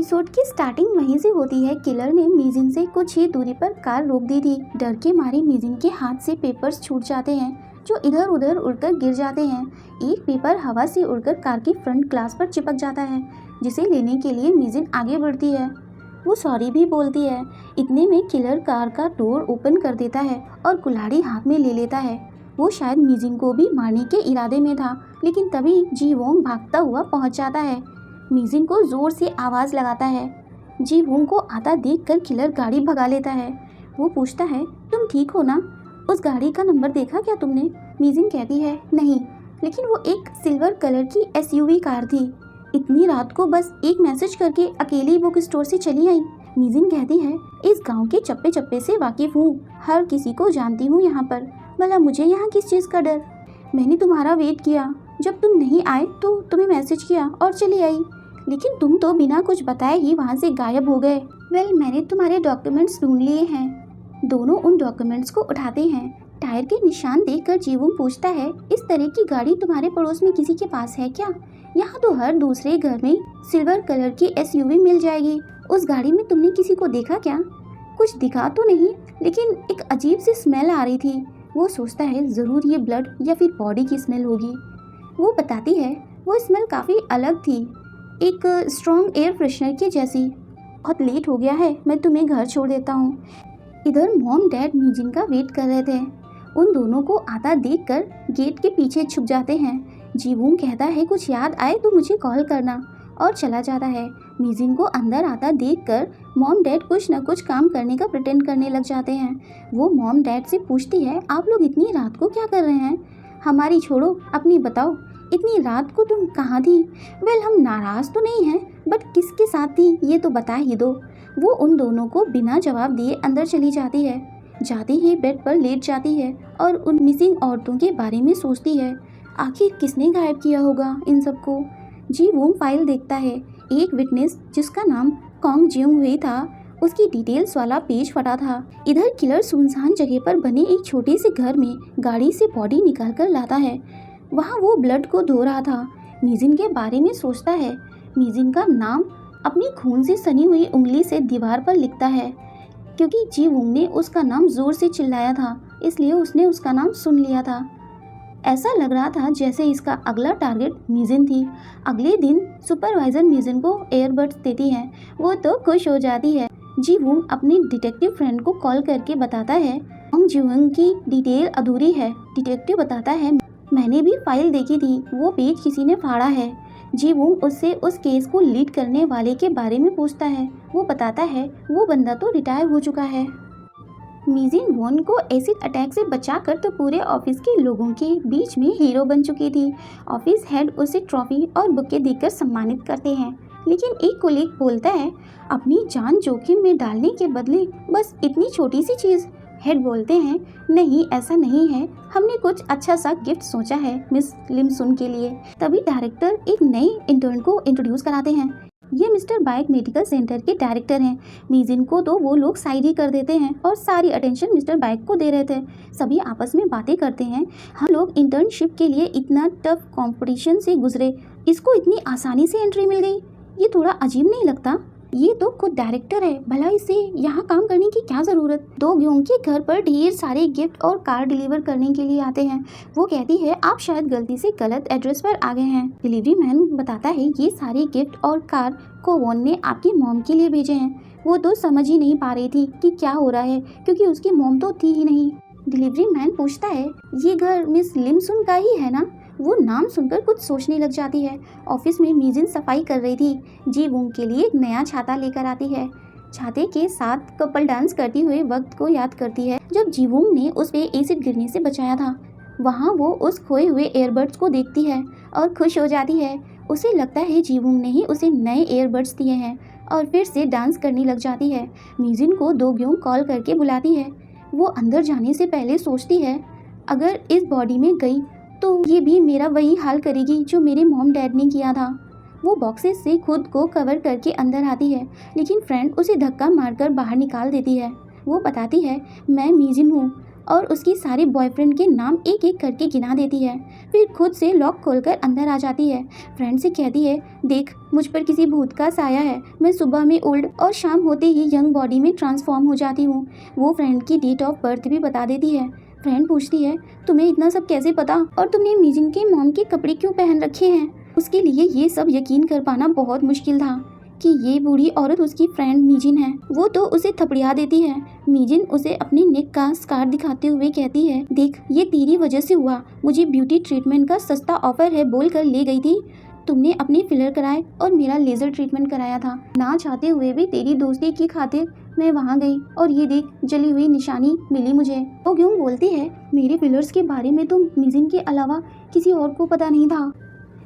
Episode की starting वहीं से होती है। किलर ने मीजिन से कुछ ही दूरी पर कार रोक दी थी। डर के मारे मीजिन के हाथ से पेपर्स छूट जाते हैं जो इधर उधर उड़कर गिर जाते हैं। एक पेपर हवा से उड़कर कार की फ्रंट ग्लास पर चिपक जाता है, जिसे लेने के लिए मीजिन आगे बढ़ती है। वो सॉरी भी बोलती है। इतने में किलर कार का डोर ओपन कर देता है और कुल्हाड़ी हाथ में ले लेता है। वो शायद मीजिन को भी मारने के इरादे में था, लेकिन तभी जी वोंग भागता हुआ पहुंच जाता है। मीजिन को जोर से आवाज़ लगाता है। जी वोंग को आता देखकर किलर गाड़ी भगा लेता है। वो पूछता है, तुम ठीक हो ना? उस गाड़ी का नंबर देखा क्या तुमने? मीजिन कहती है, नहीं, लेकिन वो एक सिल्वर कलर की एसयूवी कार थी। इतनी रात को बस एक मैसेज करके अकेली बुक स्टोर से चली आई। मीजिन कहती है, इस गांव के चप्पे चप्पे से वाकिफ हूँ, हर किसी को जानती हूँ यहाँ पर, भला मुझे यहाँ किस चीज़ का डर? मैंने तुम्हारा वेट किया, जब तुम नहीं आए तो तुम्हें मैसेज किया और चली आई, लेकिन तुम तो बिना कुछ बताए ही वहाँ से गायब हो गए। मैंने तुम्हारे डॉक्यूमेंट्स ढूंढ लिए हैं। दोनों उन डॉक्यूमेंट्स को उठाते हैं। टायर के निशान देखकर जीवोंग पूछता है, इस तरह की गाड़ी तुम्हारे पड़ोस में किसी के पास है क्या? यहाँ तो हर दूसरे घर में सिल्वर कलर की एसयूवी मिल जाएगी। उस गाड़ी में तुमने किसी को देखा क्या? कुछ दिखा तो नहीं, लेकिन एक अजीब सी स्मेल आ रही थी। वो सोचता है ज़रूर ये ब्लड या फिर बॉडी की स्मेल होगी। वो बताती है, वो स्मेल काफ़ी अलग थी, एक स्ट्रॉन्ग एयर फ्रेशनर की जैसी। बहुत लेट हो गया है, मैं तुम्हें घर छोड़ देता हूँ। इधर मॉम डैड मीजिन का वेट कर रहे थे। उन दोनों को आता देखकर गेट के पीछे छुप जाते हैं। जीवोंग कहता है, कुछ याद आए तो मुझे कॉल करना, और चला जाता है। मीजिन को अंदर आता देखकर मॉम डैड कुछ न कुछ काम करने का प्रिटेंड करने लग जाते हैं। वो मॉम डैड से पूछती है, आप लोग इतनी रात को क्या कर रहे हैं? हमारी छोड़ो, अपनी बताओ, इतनी रात को तुम कहाँ थी? हम नाराज़ तो नहीं हैं, बट किसके साथ थी ये तो बता ही दो। वो उन दोनों को बिना जवाब दिए अंदर चली जाती है। जाते ही बेड पर लेट जाती है और उन मिसिंग औरतों के बारे में सोचती है। आखिर किसने गायब किया होगा इन सबको? जी वोंग फाइल देखता है। एक विटनेस जिसका नाम कॉन्ग जियोंग हुई था, उसकी डिटेल्स वाला पेज फटा था। इधर किलर सुनसान जगह पर बने एक छोटे से घर में गाड़ी से बॉडी निकाल कर लाता है। वहाँ वो ब्लड को धो रहा था। मीजिन के बारे में सोचता है। मीजिन का नाम अपनी खून से सनी हुई उंगली से दीवार पर लिखता है, क्योंकि जी वोंग ने उसका नाम जोर से चिल्लाया था, इसलिए उसने उसका नाम सुन लिया था। ऐसा लग रहा था जैसे इसका अगला टारगेट मीजिन थी। अगले दिन सुपरवाइजर मीजिन को एयरबड्स देती है। वो तो खुश हो जाती है। जी वोंग अपने डिटेक्टिव फ्रेंड को कॉल करके बताता है, कॉन्ग जियोंग की डिटेल अधूरी है। डिटेक्टिव बताता है, मैंने भी फाइल देखी थी, वो पेज किसी ने फाड़ा है। जी वोंग उससे उस केस को लीड करने वाले के बारे में पूछता है। वो बताता है, वो बंदा तो रिटायर हो चुका है। मीजिन वोन को एसिड अटैक से बचाकर तो पूरे ऑफिस के लोगों के बीच में हीरो बन चुकी थी। ऑफिस हेड उसे ट्रॉफी और बुके देकर सम्मानित करते हैं, लेकिन एक कोलीग बोलता है, अपनी जान जोखिम में डालने के बदले बस इतनी छोटी सी चीज़। हेड बोलते हैं, नहीं ऐसा नहीं है, हमने कुछ अच्छा सा गिफ्ट सोचा है मिस लिम सुन के लिए। तभी डायरेक्टर एक नई इंटर्न को इंट्रोड्यूस कराते हैं। ये मिस्टर बाइक मेडिकल सेंटर के डायरेक्टर हैं। मीजिन को तो वो लोग साइड ही कर देते हैं और सारी अटेंशन मिस्टर बाइक को दे रहे थे। सभी आपस में बातें करते हैं। हम लोग इंटर्नशिप के लिए इतना टफ कंपटीशन से गुजरे, इसको इतनी आसानी से एंट्री मिल गई, ये थोड़ा अजीब नहीं लगता? ये तो खुद डायरेक्टर है, भला इसे यहाँ काम करने की क्या ज़रूरत? दो ग्योंग के घर पर ढेर सारे गिफ्ट और कार डिलीवर करने के लिए आते हैं। वो कहती है, आप शायद गलती से गलत एड्रेस पर आ गए हैं। डिलीवरी मैन बताता है, ये सारे गिफ्ट और कार को वॉन ने आपकी मॉम के लिए भेजे हैं। वो तो समझ ही नहीं पा रही थी कि क्या हो रहा है, क्योंकि उसकी मॉम तो थी ही नहीं। डिलीवरी मैन पूछता है, ये घर मिस लिम सुन का ही है ना? वो नाम सुनकर कुछ सोचने लग जाती है। ऑफिस में मीजिन सफाई कर रही थी। जी वोंग के लिए एक नया छाता लेकर आती है। छाते के साथ कपल डांस करते हुए वक्त को याद करती है जब जी वोंग ने उस पे एसिड गिरने से बचाया था। वहाँ वो उस खोए हुए एयरबड्स को देखती है और खुश हो जाती है। उसे लगता है जी वोंग ने ही उसे नए एयरबड्स दिए हैं और फिर से डांस करने लग जाती है। मीजिन को दो ग्योंग कॉल करके बुलाती है। वो अंदर जाने से पहले सोचती है, अगर इस बॉडी में गई तो ये भी मेरा वही हाल करेगी जो मेरे मॉम डैड ने किया था। वो बॉक्सेस से खुद को कवर करके अंदर आती है, लेकिन फ्रेंड उसे धक्का मारकर बाहर निकाल देती है। वो बताती है, मैं मीजिन हूँ, और उसकी सारे बॉयफ्रेंड के नाम एक एक करके गिना देती है। फिर खुद से लॉक खोलकर अंदर आ जाती है। फ्रेंड से कहती है, देख मुझ पर किसी भूत का साया है, मैं सुबह में ओल्ड और शाम होते ही यंग बॉडी में ट्रांसफॉर्म हो जाती हूँ। वो फ्रेंड की डेट ऑफ बर्थ भी बता देती है। फ्रेंड पूछती है, तुम्हें इतना सब कैसे पता, और तुमने मीजिन के मॉम के कपड़े क्यों पहन रखे हैं। उसके लिए ये सब यकीन कर पाना बहुत मुश्किल था कि ये बूढ़ी औरत उसकी फ्रेंड मीजिन है। वो तो उसे थपड़िया देती है। मीजिन उसे अपनी नेक का स्कार दिखाते हुए कहती है, देख ये तेरी वजह से हुआ, मुझे ब्यूटी ट्रीटमेंट का सस्ता ऑफर है बोलकर ले गई थी। तुमने अपने फिलर कराए और मेरा लेजर ट्रीटमेंट कराया था। ना चाहते हुए भी तेरी दोस्ती की खातिर मैं वहाँ गई और ये देख जली हुई निशानी मिली मुझे। वो क्यों बोलती है, मेरे फिलर्स के बारे में तो मीजिन के अलावा किसी और को पता नहीं था।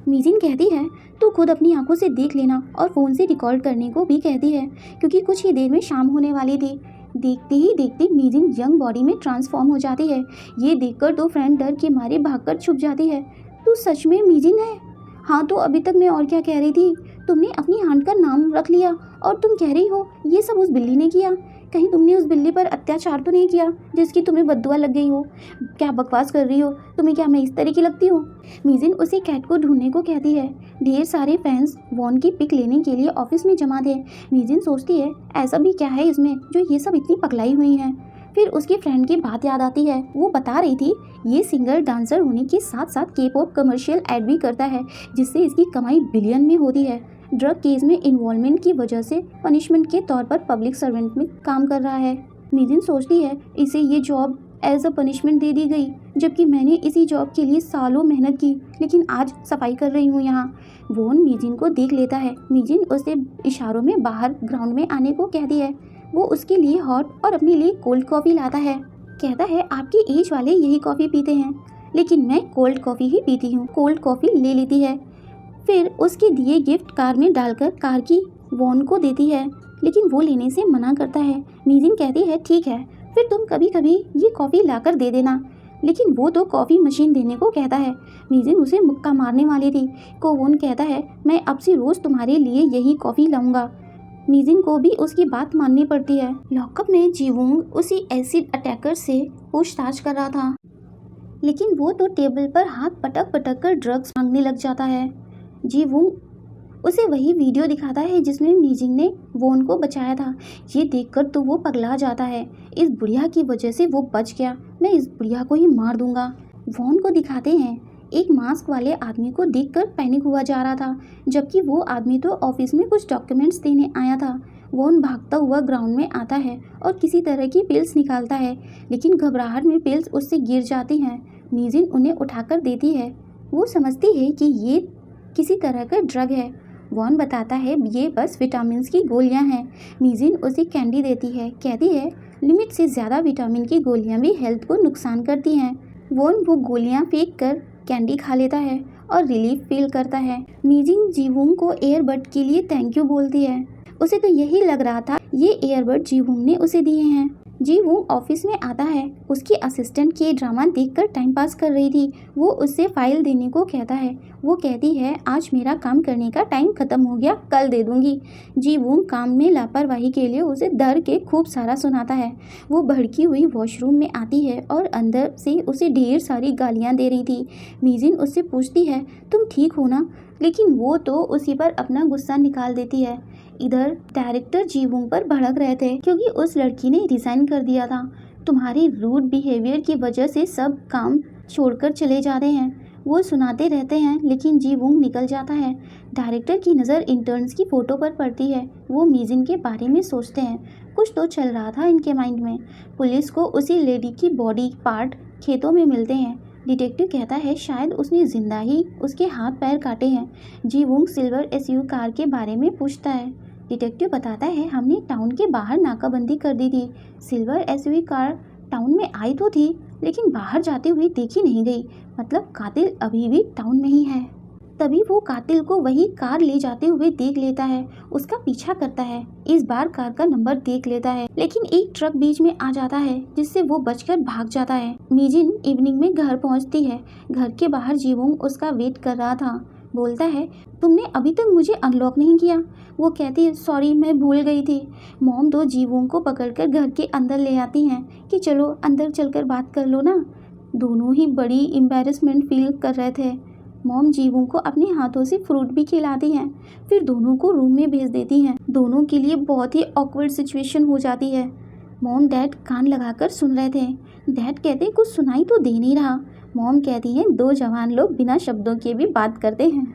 मीजिन कहती है, तू खुद अपनी आंखों से देख लेना, और फ़ोन से रिकॉर्ड करने को भी कहती है क्योंकि कुछ ही देर में शाम होने वाली थी। देखते ही देखते मीजिन यंग बॉडी में ट्रांसफॉर्म हो जाती है। ये देखकर तो फ्रेंड डर के मारे भागकर छुप जाती है। तू सच में मीजिन है? हाँ तो अभी तक मैं और क्या कह रही थी, तुमने अपनी आंट का नाम रख लिया और तुम कह रही हो ये सब उस बिल्ली ने किया। कहीं तुमने उस बिल्ली पर अत्याचार तो नहीं किया जिसकी तुम्हें बद्दुआ लग गई हो? क्या बकवास कर रही हो, तुम्हें क्या मैं इस तरह की लगती हूँ? मीजिन उसे कैट को ढूंढने को कहती है। ढेर सारे फैंस वॉन की पिक लेने के लिए ऑफिस में जमा थे। मीजिन सोचती है, ऐसा भी क्या है इसमें जो ये सब इतनी पगलाई हुई हैं। फिर उसकी फ्रेंड की बात याद आती है। वो बता रही थी ये सिंगर डांसर होने के साथ साथ के-पॉप कमर्शियल ऐड भी करता है जिससे इसकी कमाई बिलियन में होती है। ड्रग केस में इन्वॉल्वमेंट की वजह से पनिशमेंट के तौर पर पब्लिक सर्वेंट में काम कर रहा है। मीजिन सोचती है, इसे ये जॉब एज अ पनिशमेंट दे दी गई, जबकि मैंने इसी जॉब के लिए सालों मेहनत की, लेकिन आज सफाई कर रही हूँ यहाँ। वॉन मीजिन को देख लेता है। मीजिन उसे इशारों में बाहर ग्राउंड में आने को कहती है। वो उसके लिए हॉट और अपने लिए कोल्ड कॉफ़ी लाता है। कहता है, आपकी एज वाले यही कॉफ़ी पीते हैं, लेकिन मैं कोल्ड कॉफ़ी ही पीती हूँ। कोल्ड कॉफ़ी ले लेती है। फिर उसके दिए गिफ्ट कार में डालकर कार की वॉन को देती है, लेकिन वो लेने से मना करता है। मीजिन कहती है, ठीक है, फिर तुम कभी कभी ये कॉफ़ी लाकर दे देना, लेकिन वो तो कॉफ़ी मशीन देने को कहता है। मीजिन उसे मुक्का मारने वाली थी को वॉन कहता है, मैं अब से रोज़ तुम्हारे लिए यही कॉफ़ी लाऊंगा। मीजिन को भी उसकी बात माननी पड़ती है। लॉकअप में जीवूंग उसी एसिड अटैकर से पूछताछ कर रहा था, लेकिन वो तो टेबल पर हाथ पटक पटक कर ड्रग्स मांगने लग जाता है। जीवूंग उसे वही वीडियो दिखाता है जिसमें मीजिन ने वॉन को बचाया था। ये देखकर तो वो पगला जाता है। इस बुढ़िया की वजह से वो बच गया, मैं इस बुढ़िया को ही मार दूंगा। वॉन को दिखाते हैं एक मास्क वाले आदमी को देखकर पैनिक हुआ जा रहा था, जबकि वो आदमी तो ऑफिस में कुछ डॉक्यूमेंट्स देने आया था। वॉन भागता हुआ ग्राउंड में आता है और किसी तरह की पिल्स निकालता है, लेकिन घबराहट में पिल्स उससे गिर जाती हैं। मीजिन उन्हें उठाकर देती है। वो समझती है कि ये किसी तरह का ड्रग है। वॉन बताता है ये बस विटामिन की गोलियां हैं। मीजिन उसे कैंडी देती है, कहती है लिमिट से ज़्यादा विटामिन की गोलियां भी हेल्थ को नुकसान करती हैं। वॉन वो गोलियां फेंक कर कैंडी खा लेता है और रिलीफ फील करता है। मीजिन जीवूंग को एयरबड के लिए थैंक यू बोलती है। उसे तो यही लग रहा था ये एयरबड जीवूंग ने उसे दिए हैं। जीवूंग ऑफिस में आता है। उसकी असिस्टेंट के ड्रामा देखकर टाइम पास कर रही थी। वो उससे फाइल देने को कहता है। वो कहती है, आज मेरा काम करने का टाइम खत्म हो गया, कल दे दूंगी। जीवूंग काम में लापरवाही के लिए उसे डर के खूब सारा सुनाता है। वो भड़की हुई वॉशरूम में आती है और अंदर से उसे ढेर सारी गालियां दे रही थी। मीजिन उससे पूछती है, तुम ठीक हो ना? लेकिन वो तो उसी पर अपना गुस्सा निकाल देती है। इधर डायरेक्टर जीवूंग पर भड़क रहे थे क्योंकि उस लड़की ने रिजाइन कर दिया था। तुम्हारी रूड बिहेवियर की वजह से सब काम छोड़कर चले जा रहे हैं, वो सुनाते रहते हैं, लेकिन जीवूंग निकल जाता है। डायरेक्टर की नज़र इंटर्न्स की फ़ोटो पर पड़ती है। वो मीजिन के बारे में सोचते हैं। कुछ तो चल रहा था इनके माइंड में। पुलिस को उसी लेडी की बॉडी पार्ट खेतों में मिलते हैं। डिटेक्टिव कहता है शायद उसने जिंदा ही उसके हाथ पैर काटे हैं। जीवूंग सिल्वर एसयू कार के बारे में पूछता है। डिटेक्टिव बताता है, हमने टाउन के बाहर नाकाबंदी कर दी थी। सिल्वर एसयूवी कार टाउन में आई तो थी, लेकिन बाहर जाते हुए देखी नहीं गई, मतलब कातिल अभी भी टाउन में ही है। तभी वो कातिल को वही कार ले जाते हुए देख लेता है, उसका पीछा करता है। इस बार कार का नंबर देख लेता है, लेकिन एक ट्रक बीच में आ जाता है जिससे वो बचकर भाग जाता है। मीजिन इवनिंग में घर पहुंचती है। घर के बाहर जीवूंग उसका वेट कर रहा था। बोलता है, तुमने अभी तक मुझे अनलॉक नहीं किया। वो कहती है, सॉरी मैं भूल गई थी। मॉम दो जीवों को पकड़कर घर के अंदर ले आती हैं कि चलो अंदर चलकर बात कर लो ना। दोनों ही बड़ी एम्बैरेसमेंट फील कर रहे थे। मॉम जीवों को अपने हाथों से फ्रूट भी खिलाती हैं, फिर दोनों को रूम में भेज देती हैं। दोनों के लिए बहुत ही ऑकवर्ड सिचुएशन हो जाती है। मॉम डैड कान लगाकर सुन रहे थे। डैड कहते कुछ सुनाई तो दे नहीं रहा। मॉम कहती हैं, दो जवान लोग बिना शब्दों के भी बात करते हैं।